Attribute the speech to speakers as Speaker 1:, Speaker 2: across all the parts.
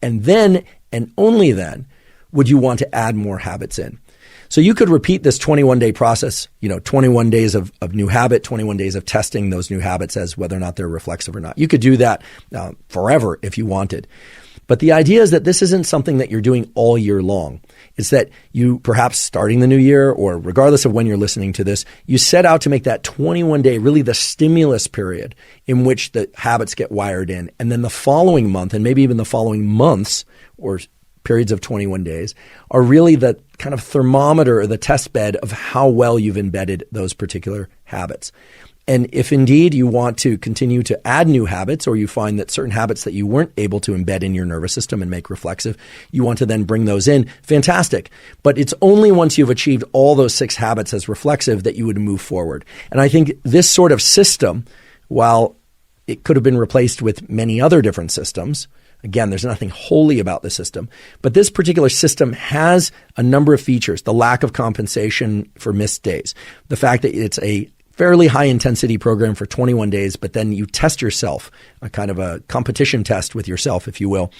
Speaker 1: And then, and only then, would you want to add more habits in. So you could repeat this 21-day process, 21 days of new habit, 21 days of testing those new habits as whether or not they're reflexive or not. You could do that forever if you wanted. But the idea is that this isn't something that you're doing all year long. It's that you, perhaps starting the new year, or regardless of when you're listening to this, you set out to make that 21-day really the stimulus period in which the habits get wired in. And then the following month, and maybe even the following months or periods of 21 days, are really the kind of thermometer or the test bed of how well you've embedded those particular habits. And if indeed you want to continue to add new habits, or you find that certain habits that you weren't able to embed in your nervous system and make reflexive, you want to then bring those in, fantastic. But it's only once you've achieved all those 6 habits as reflexive that you would move forward. And I think this sort of system, while it could have been replaced with many other different systems, again, there's nothing holy about the system, but this particular system has a number of features: the lack of compensation for missed days, the fact that it's a fairly high intensity program for 21 days, but then you test yourself, a kind of a competition test with yourself, if you will.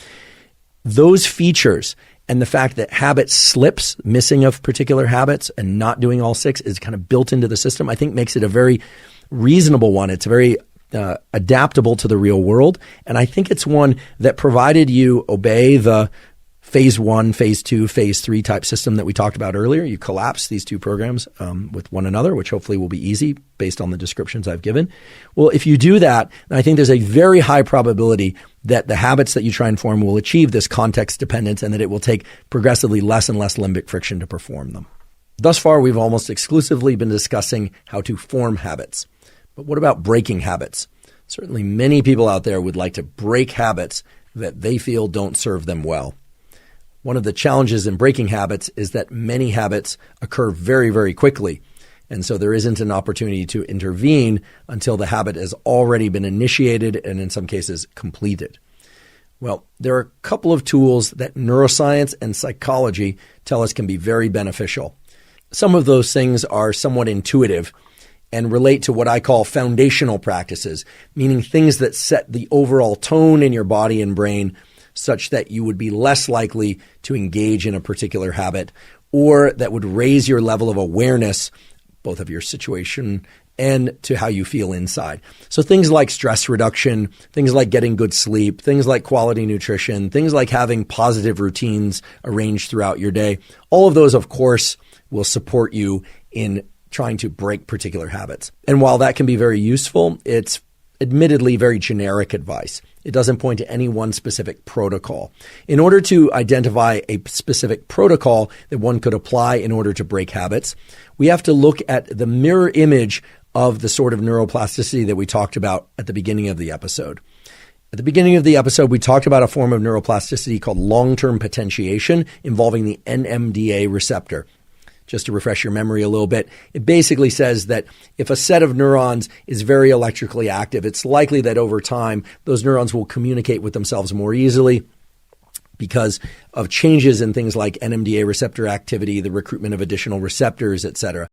Speaker 1: Those features and the fact that habit slips, missing of particular habits and not doing all 6 is kind of built into the system, I think makes it a very reasonable one. It's very adaptable to the real world. And I think it's one that, provided you obey the phase 1, phase 2, phase 3 type system that we talked about earlier, you collapse these 2 programs with one another, which hopefully will be easy based on the descriptions I've given. Well, if you do that, I think there's a very high probability that the habits that you try and form will achieve this context dependence, and that it will take progressively less and less limbic friction to perform them. Thus far, we've almost exclusively been discussing how to form habits. But what about breaking habits? Certainly many people out there would like to break habits that they feel don't serve them well. One of the challenges in breaking habits is that many habits occur very, very quickly. And so there isn't an opportunity to intervene until the habit has already been initiated and in some cases completed. Well, there are a couple of tools that neuroscience and psychology tell us can be very beneficial. Some of those things are somewhat intuitive and relate to what I call foundational practices, meaning things that set the overall tone in your body and brain such that you would be less likely to engage in a particular habit, or that would raise your level of awareness, both of your situation and to how you feel inside. So things like stress reduction, things like getting good sleep, things like quality nutrition, things like having positive routines arranged throughout your day. All of those, of course, will support you in trying to break particular habits. And while that can be very useful, it's admittedly very generic advice. It doesn't point to any one specific protocol. In order to identify a specific protocol that one could apply in order to break habits, we have to look at the mirror image of the sort of neuroplasticity that we talked about at the beginning of the episode. At the beginning of the episode, we talked about a form of neuroplasticity called long-term potentiation involving the NMDA receptor. Just to refresh your memory a little bit, it basically says that if a set of neurons is very electrically active, it's likely that over time, those neurons will communicate with themselves more easily because of changes in things like NMDA receptor activity, the recruitment of additional receptors, etc.